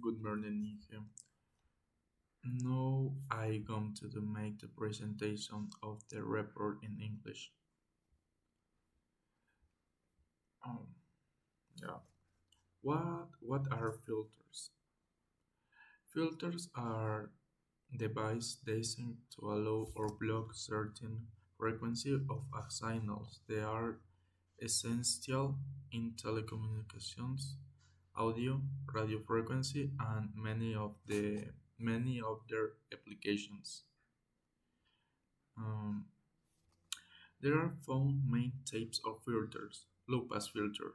Good morning, Inge. Now I come to make the presentation of the report in English. Um, yeah. What are filters? Filters are devices designed to allow or block certain frequency of a signals. They are essential in telecommunications, audio, radio frequency, and many of their applications. Um, there are four main types of filters. Low pass filter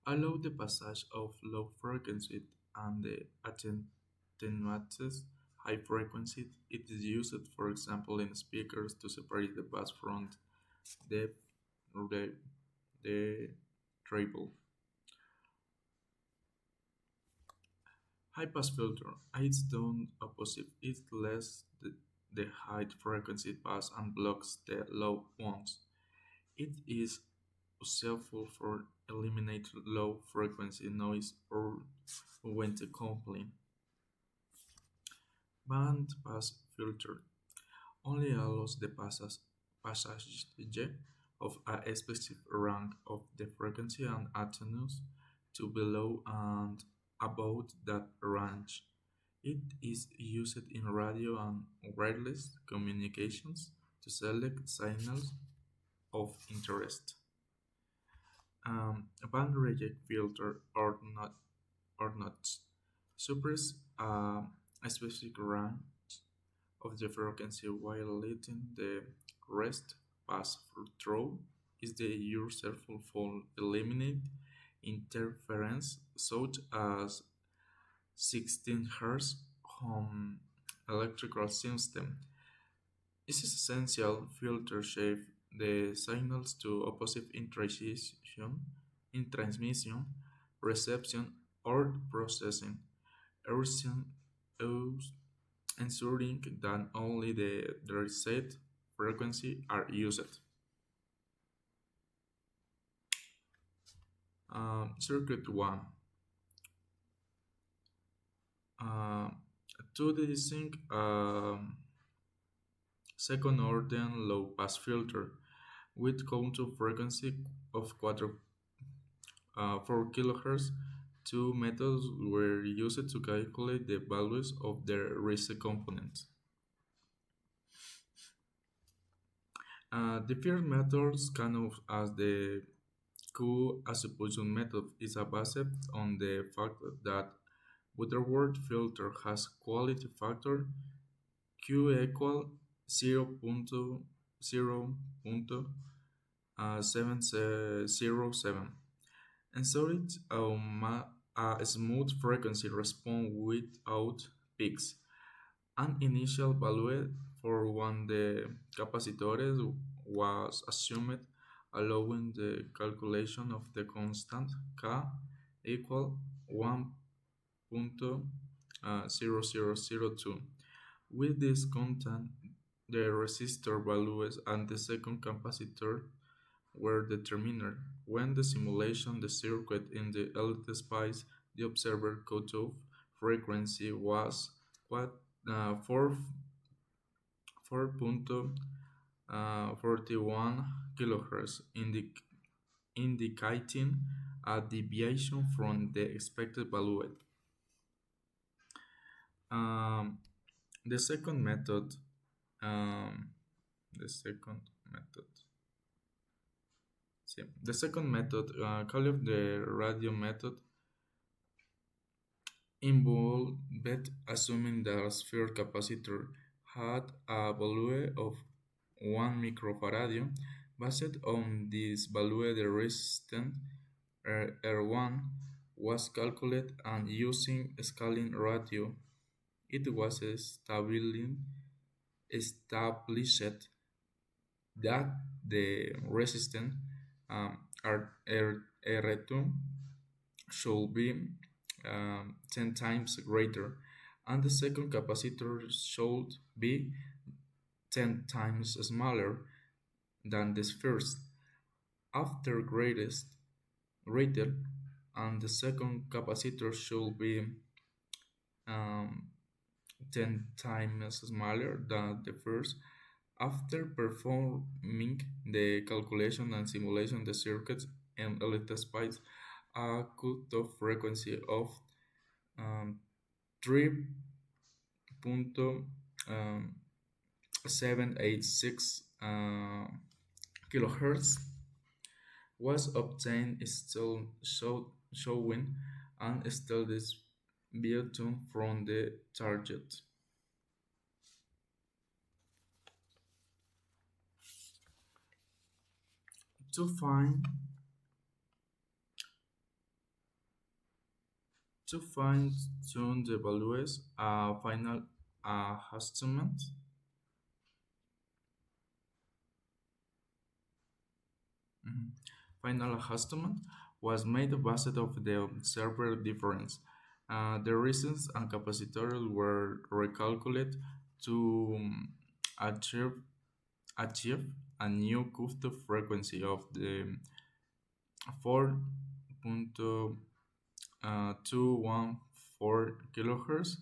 allow the passage of low frequency and the attenuates high frequency. It is used, for example, in speakers to separate the bass from the the, the treble. High pass filter. It's done opposite. It lets the high frequency pass and blocks the low ones. It is useful for eliminate low frequency noise or when to complain. Band pass filter only allows the passage of a specific range of the frequency and attenuates to below and above that range. It is used in radio and wireless communications to select signals of interest. A band reject filter or not suppress a specific range of the frequency while letting the rest pass through is the useful for eliminate interference such as 16 Hz home electrical system. It is essential filter shape the signals to opposite in transmission, reception, or processing. Everything else ensuring that only the reset frequency are used. Circuit 1. Uh, to the sync second order low pass filter with counter frequency of 4 kHz. Two methods were used to calculate the values of the reset components. The first method, kind of as the Q-attribution method, is based on the fact that Butterworth filter has quality factor Q equal 0.707, and so it's a smooth frequency response without peaks. An initial value for one the capacitors was assumed, allowing the calculation of the constant K equal 1.0002. With this constant, the resistor values and the second capacitor were determined. When the simulation the circuit in the LT spice, the observer cutoff frequency was what 4.41 kilohertz, indicating a deviation from the expected value. Um, the second method, um, the second method, the second method, called the radio method, involved assuming the sphere capacitor had a value of 1 microfarad. Based on this value, the resistance R1 was calculated and using scaling ratio, it was established that the resistance R2 should be 10 times greater, and the second capacitor should be 10 times smaller than the first. After greater, and the second capacitor should be um, 10 times smaller than the first. After performing the calculation and simulation, the circuits and electric spikes a cut-off frequency of um, 3.786 kilohertz was obtained, still showing and still deviation from the target. To find to fine tune the values, a final adjustment, mhm, final adjustment was made based of the observer difference. The resistance and capacitors were recalculated to achieve achieve a new cutoff frequency of the 4.214 kilohertz,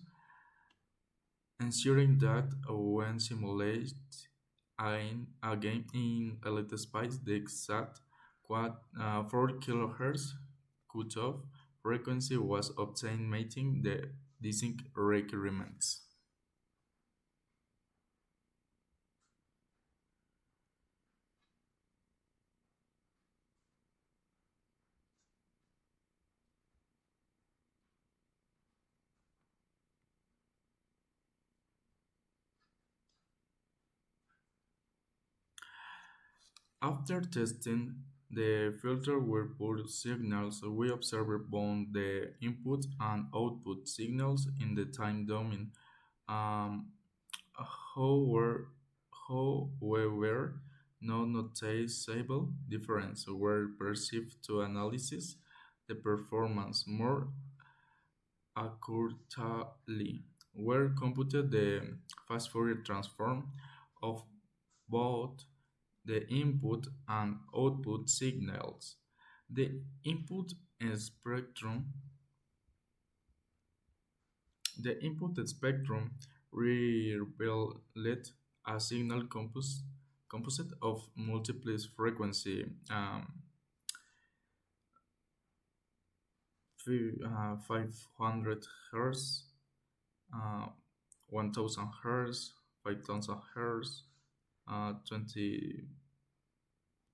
ensuring that when simulated again in elite spice, the exact 4 kilohertz cutoff frequency was obtained, meeting the design requirements. After testing the filter with put signals, we observed both the input and output signals in the time domain. Um, however, however, no noticeable difference were perceived to analysis the performance more accurately. Were computed the fast Fourier transform of both the input and output signals. The input spectrum, the input spectrum revealed a signal composite of multiple frequency, 500 hertz, uh, 1000 hertz, 5000 hertz,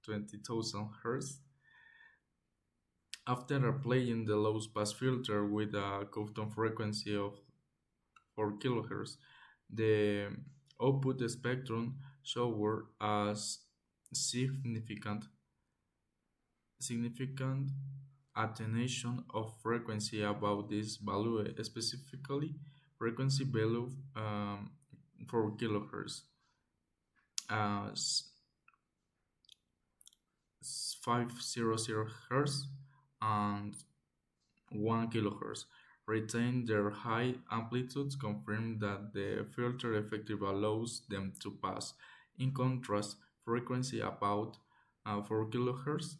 20,000 hertz. After applying the low pass filter with a cutoff frequency of 4 kHz, the output spectrum showed a significant significant attenuation of frequency above this value, specifically frequency value 4 kHz, uh, 500 Hz, and 1 kHz. Retain their high amplitudes, confirm that the filter effectively allows them to pass. In contrast, frequency about 4 kHz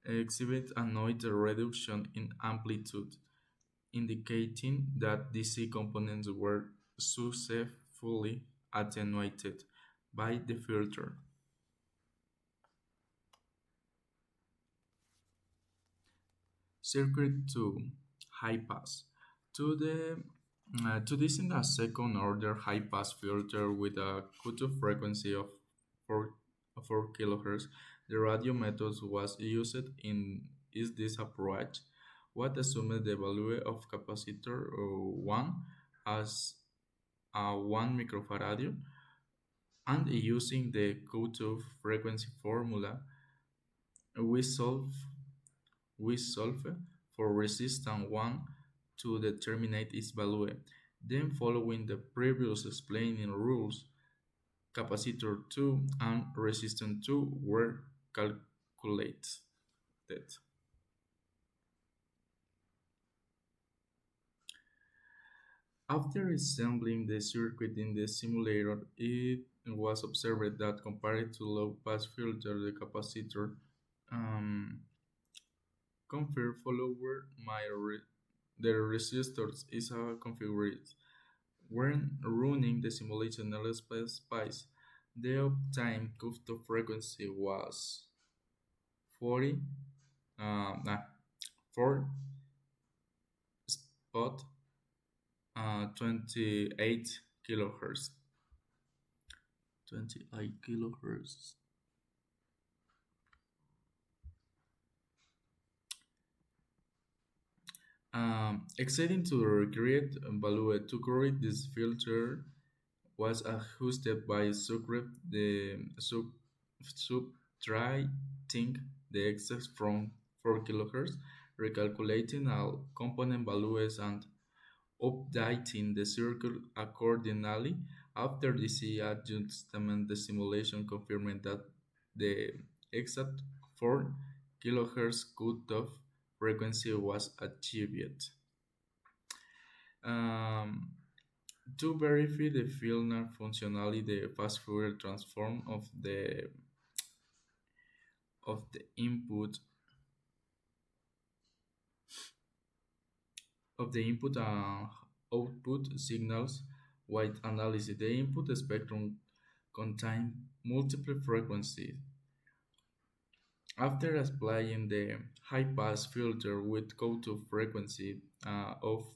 exhibit a noise reduction in amplitude, indicating that DC components were successfully attenuated by the filter. Circuit 2, high pass. To the to this in a second order high pass filter with a cutoff frequency of 4, 4 kHz, the radio method was used in is this approach. What assumed the value of capacitor 1 as a 1 microfarad, and using the cutoff frequency formula, we solve we solve for resistance 1 to determine its value. Then, following the previous explaining rules, capacitor 2 and resistance 2 were calculated. After assembling the circuit in the simulator, it was observed that compared to low pass filter, the capacitor um, confer follower the resistors is configured. When running the simulation LSPICE, the uptime cutoff frequency was 40, nah, 4 spot 28 kilohertz. 28 kilohertz. Exciting to recreate value to correct this filter was adjusted by subtracting the excess from 4 kilohertz, recalculating all component values and updating the circuit accordingly. After this adjustment, the simulation confirmed that the exact 4 kilohertz cutoff frequency was achieved. Um, to verify the filter functionality, the fast Fourier transform of the input and output signals with analysis. The input spectrum contains multiple frequencies. After applying the high pass filter with cutoff frequency of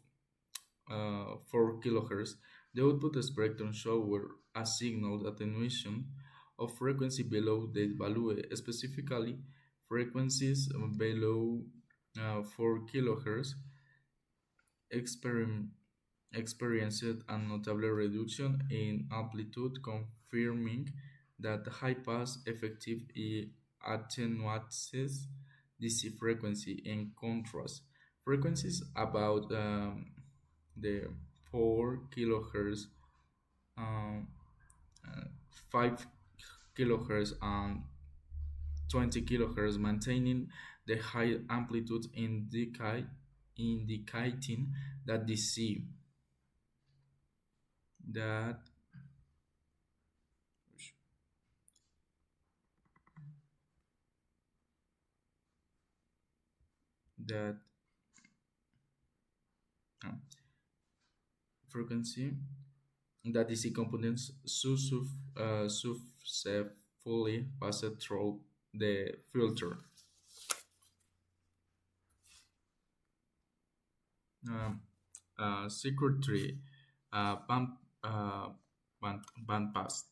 4 kilohertz, the output spectrum showed a signal attenuation of frequency below the value, specifically frequencies below 4 kilohertz experim- experienced a notable reduction in amplitude, confirming that high pass effectively attenuates DC frequency. In contrast, frequencies about the 4 kilohertz, um, uh, 5 kilohertz, and 20 kilohertz, maintaining the high amplitude indicating that DC that that uh, frequency that DC components successfully passed through the filter. Um, Secretary band, uh, bandpass.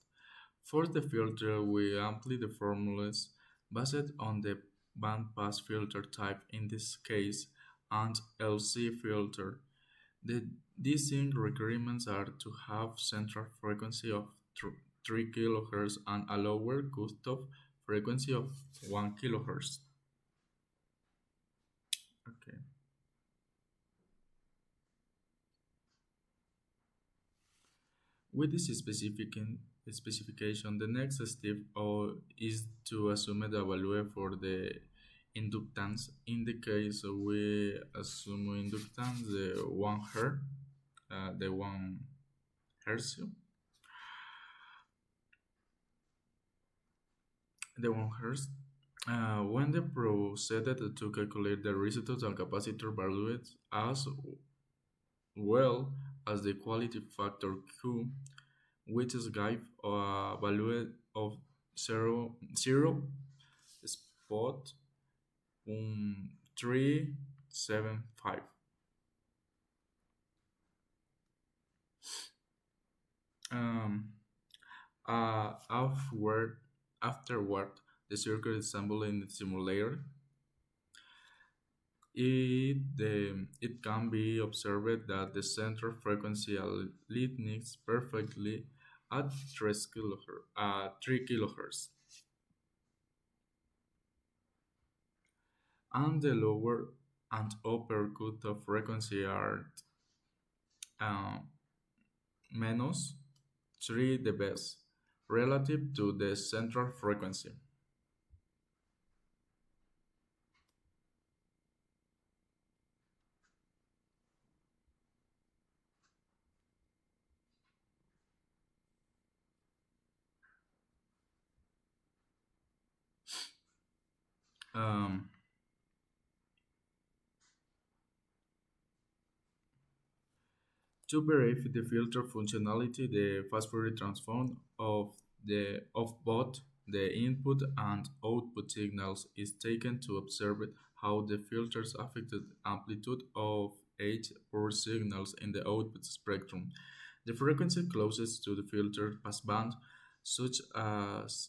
For the filter, we apply the formulas based on the bandpass filter type, in this case, and LC filter. The design requirements are to have central frequency of 3 kHz and a lower cutoff frequency of 1 kHz. Okay. With this specification, the next step is to assume the value for the inductance. In the case we assume inductance the 1 hertz, the 1 hertz. When the proceeded to calculate the resistance and capacitor values as well as the quality factor Q, which is give a value of 0.375. Um, afterward, the circuit is assembled in the simulator. It can be observed that the center frequency aligns perfectly at 3 kilohertz, and the lower and upper cutoff frequency are uh, minus 3 dB relative to the central frequency. Um, To verify the filter functionality, the fast Fourier transform of both the input and output signals is taken to observe how the filters affected amplitude of each power signals in the output spectrum. The frequency closest to the filter passband, such as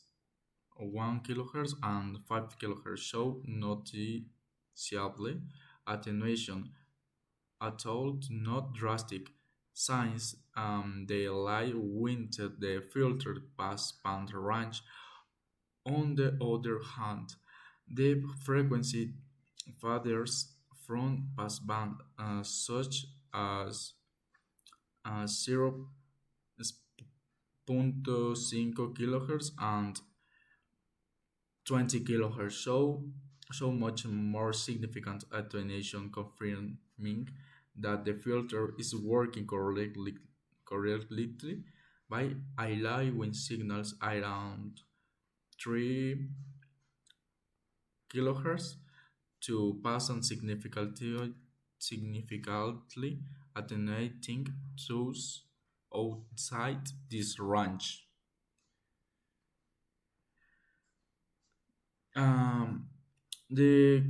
1 kHz and 5 kHz, show noticeably attenuation, although not drastic. Since they lie within the filtered passband range. On the other hand, the frequency faders from passband such as 0.5 kHz and 20 kHz show much more significant attenuation, confirming that the filter is working correctly by allowing signals around 3 kilohertz to pass on significantly attenuating those outside this range. Um, the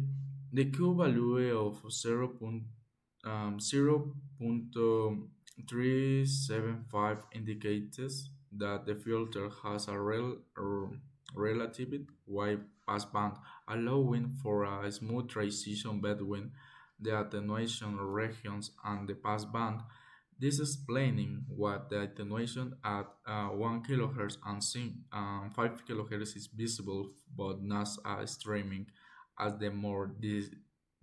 the Q value of 0.375 indicates that the filter has a relatively wide passband, allowing for a smooth transition between the attenuation regions and the passband. This explaining what the attenuation at 1 kHz and 5 kHz is visible but not as streaming as the more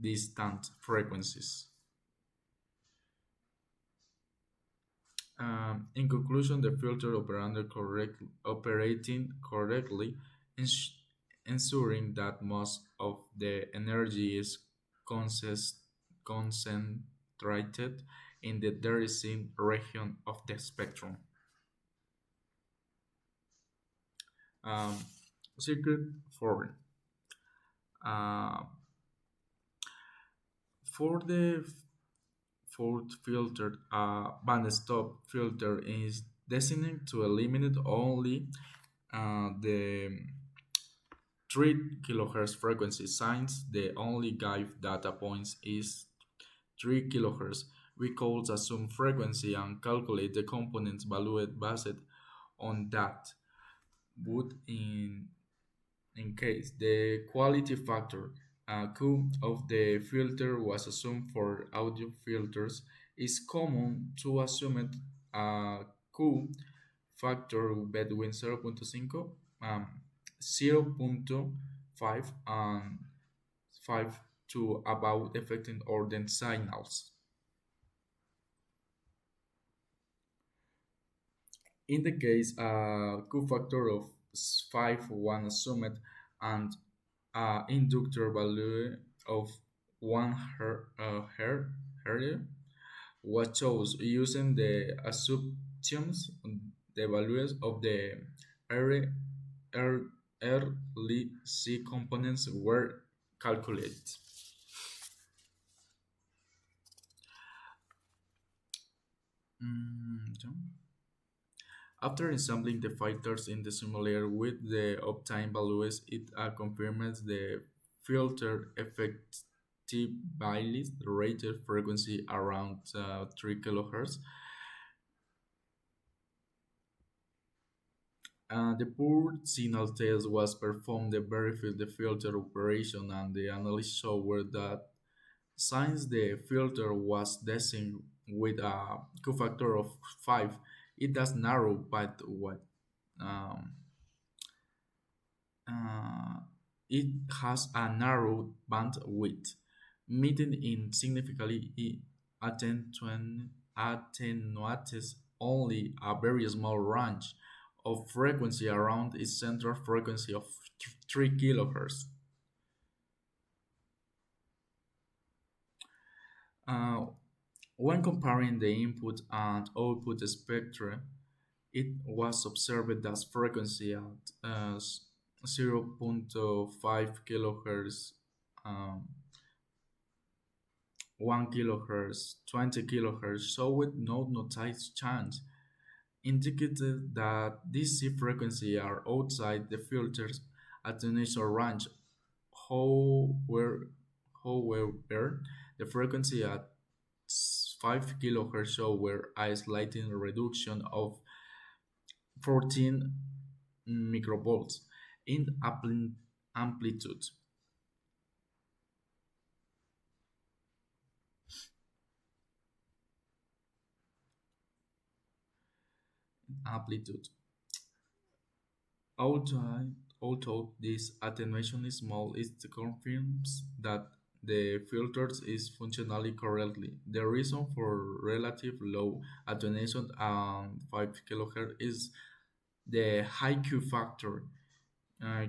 distant frequencies. In conclusion, the filter operating correctly, ens- ensuring that most of the energy is consist- concentrated in the derecent region of the spectrum. Um, Circuit 4. Uh, for the fourth filter, a band stop filter is designed to eliminate only the 3 kHz frequency since the only guide data points is 3 kHz. We could assume frequency and calculate the components valued based on that. But in case the quality factor Q of the filter was assumed for audio filters, it's common to assume a Q factor between 0.5, um, zero point 0.5 and 5 to about affecting ordained signals. In the case, a cofactor of 5 one assumed and inductor value of 1 hertz was chosen using the assumptions the values of the early, early C components were calculated. So, after ensembling the filters in the simulator with the obtained values, it confirms the filter effective values, the rated frequency around 3 kilohertz. The poor signal test was performed to verify the filter operation, and the analysis showed that since the filter was designed with a cofactor of 5, it does narrow but what um, uh, it has a narrow bandwidth, meeting in significantly attenuates only a very small range of frequency around its central frequency of 3 kilohertz. Uh, when comparing the input and output spectra, it was observed that frequency at zero point 0.5 kilohertz um, 1 kilohertz, 20 kilohertz, showed no noticed change, indicated that these frequencies are outside the filter's attenuation range. However, however, the frequency at 5 kilohertz showed a slight reduction of 14 microvolts in amplitude. Amplitude. Although, although this attenuation is small, it confirms that the filter is functionally correctly. The reason for relative low attenuation at 5 kHz is the high Q factor, uh,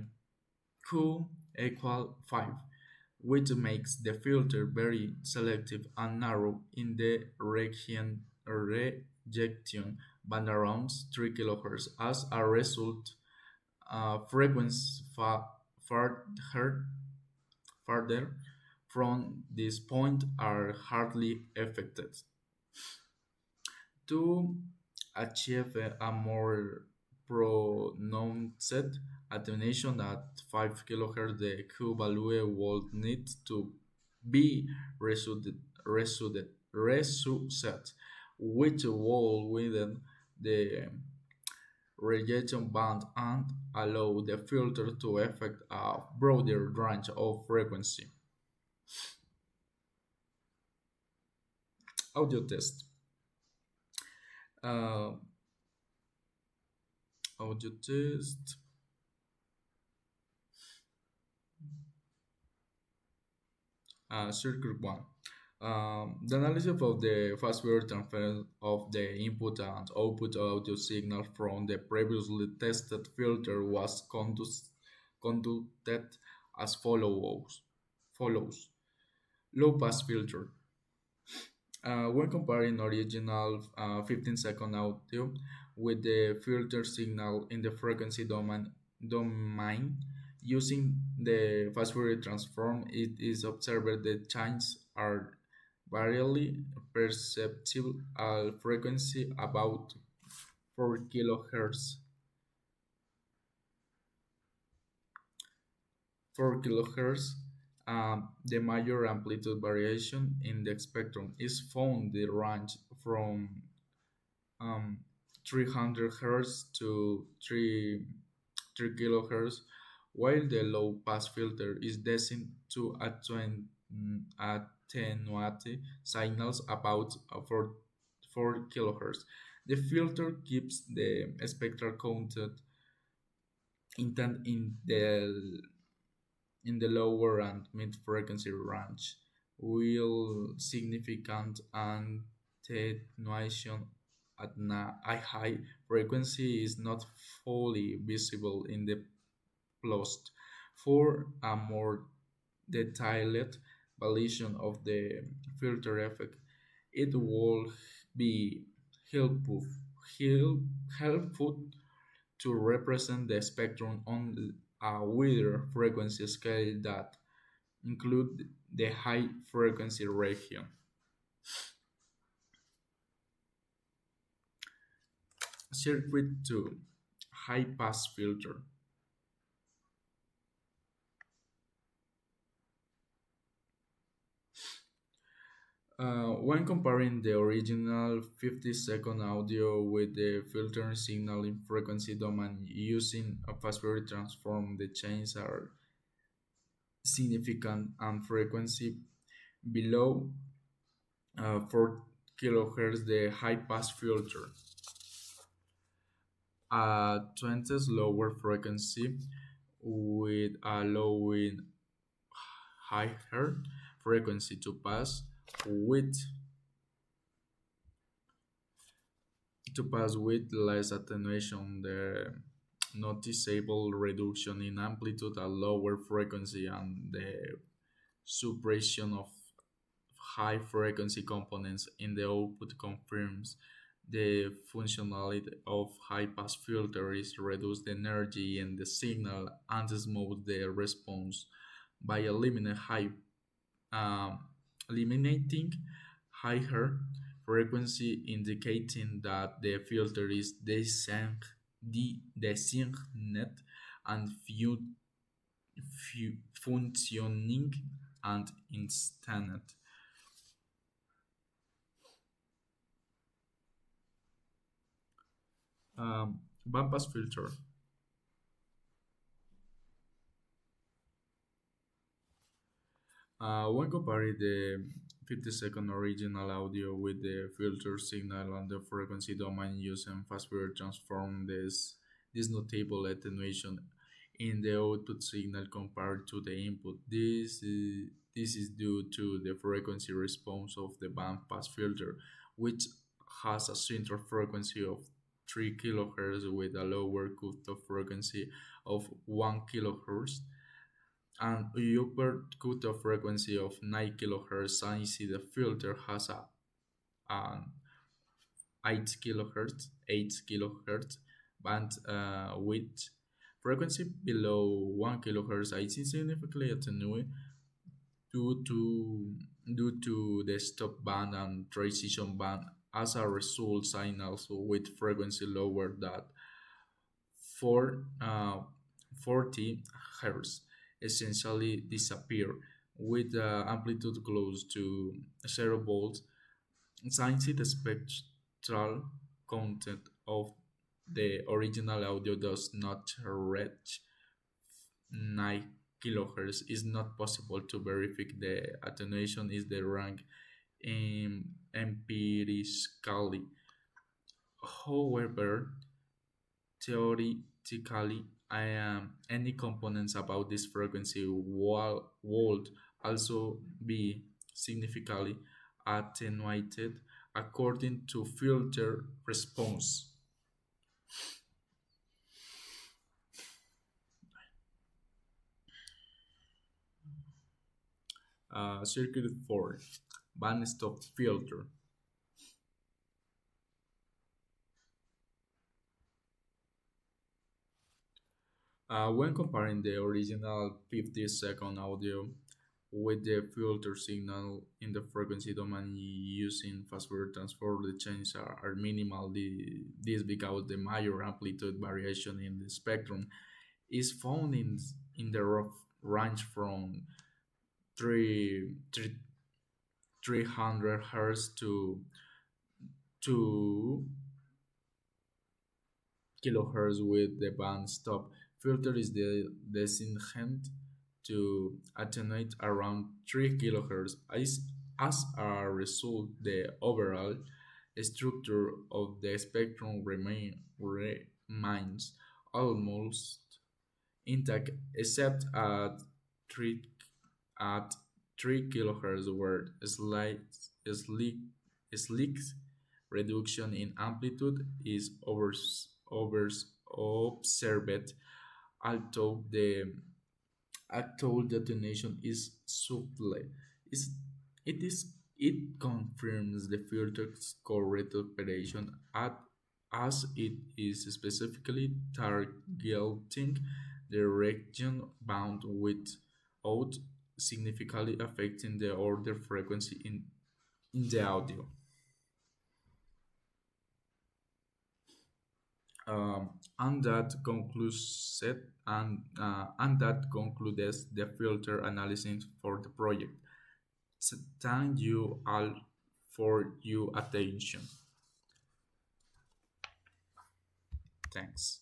Q equal 5, which makes the filter very selective and narrow in the rejection band around 3 kHz. As a result, frequencies further, further from this point are hardly affected. To achieve a more pronounced attenuation at 5 kHz, the Q value would need to be reset, which will widen the rejection band and allow the filter to affect a broader range of frequency. Audio test. Uh, Audio test. Circuit 1. The analysis of the fast Fourier transfer of the input and output audio signal from the previously tested filter was conducted as follows. Low pass filter. When comparing original 15-second audio with the filter signal in the frequency domain using the fast Fourier transform, it is observed that changes are barely perceptible at frequency about 4 kilohertz. 4 kilohertz. The major amplitude variation in the spectrum is found the range from um, 300 hertz to 3 kilohertz, while the low pass filter is destined to attenuate signals about 4 kilohertz. The filter keeps the spectral content intent in the lower and mid frequency range, while significant attenuation at a high frequency is not fully visible in the plot. For a more detailed validation of the filter effect, it will be helpful, helpful to represent the spectrum on a wider frequency scale that include the high frequency region. Circuit 2. High pass filter. When comparing the original 50-second audio with the filtering signal in frequency domain using a fast Fourier transform, the changes are significant and frequency below 4 kilohertz. The high pass filter at 20 lower frequency with allowing higher frequency to pass with less attenuation. The noticeable reduction in amplitude at lower frequency and the suppression of high frequency components in the output confirms the functionality of high pass filter is reduce the energy in the signal and smooth the response by eliminating high um, eliminating higher frequency indicating that the filter is designated and functioning and instant. Bandpass filter. When comparing the 50-second original audio with the filter signal and the frequency domain using fast Fourier transform, this notable attenuation in the output signal compared to the input. This is due to the frequency response of the bandpass filter, which has a central frequency of 3 kHz with a lower cutoff frequency of 1 kHz and upper cutoff frequency of 9 kHz. Since the filter has an 8 kHz band width, frequency below 1 kHz is significantly attenuated due to the stop band and transition band. As a result, signals with frequency lower than 4, 40 Hz essentially disappear with amplitude close to 0 volts. Since the spectral content of the original audio does not reach 9 kHz, is not possible to verify the attenuation is the rank empirically. However, theoretically, any components about this frequency would also be significantly attenuated according to filter response. Circuit 4 band stop filter. When comparing the original 50-second audio with the filter signal in the frequency domain using fast Fourier transform, the changes are minimal. This because the major amplitude variation in the spectrum is found in the rough range from 3, 300 Hz to kilohertz with the band stop filter is designed to attenuate around 3 kilohertz. As a result, the overall structure of the spectrum remains almost intact except 3 at 3 kilohertz where slick reduction in amplitude is observed, although the actual detonation is subtle. Is it confirms the filter's correct operation as it is specifically targeting the region bound without significantly affecting the order frequency in the audio. And that concludes it, and that concludes the filter analysis for the project. Thank you all for your attention. Thanks.